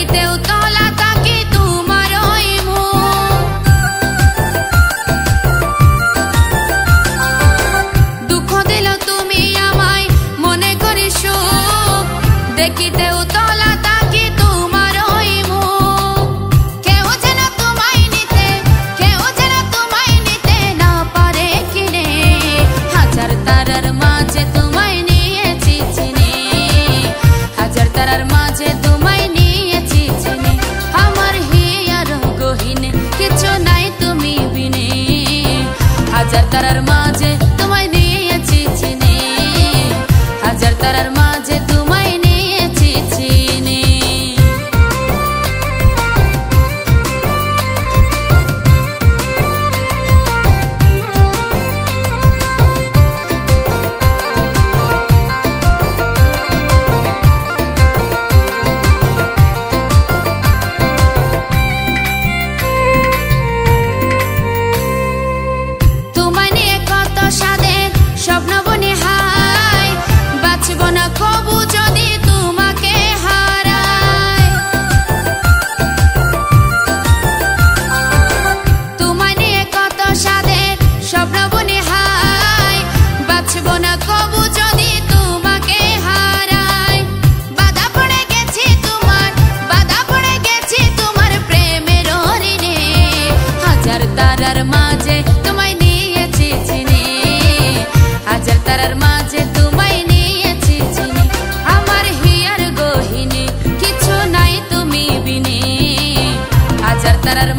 দেখিতেও তলা তাকি তোমার ওই মুখ। দুঃখ দিল তুমি আমায় মনে করি সুখ, দেখিতেও তলা তাকি তোমার ওই মুখ। কেউ যেন তোমায় নিতে, কেউ যেন তোমায় নিতে না পারে কিনে, হাজার তারার মাঝে তোমায় নিয়েছি চিনি, হাজার তারার মাঝে তোমায় নিয়েছি চিনি। আমার হিয়ার গহীন কিছু নাই তুমি বিনে, হাজার তারার মাঝে তোমায় নিয়েছি চিনি, হাজার তারার মাঝে তোমায় নিয়েছি চিনি। তোমায় নিয়ে কত সাদের স্বপ্ন বনে হায়, বাঁচব না কবু যদি তোমাকে হারাই। তোমায় নিয়ে কত সাদের স্বপ্ন বনে হায়, বাঁচব না কবু যদি তোমাকে হারাই। বাধা পড়ে গেছি তোমার, বাধা পড়ে গেছি তোমার প্রেমের ঋণে, হাজার তারার মাঝে তোমায় নিয়েছি চিনি, হাজার তারার মাঝে তোমায় নিয়েছি চিনি। আমার হিয়ার গহীনে কিছু নাই তুমি বিনে, হাজার তারার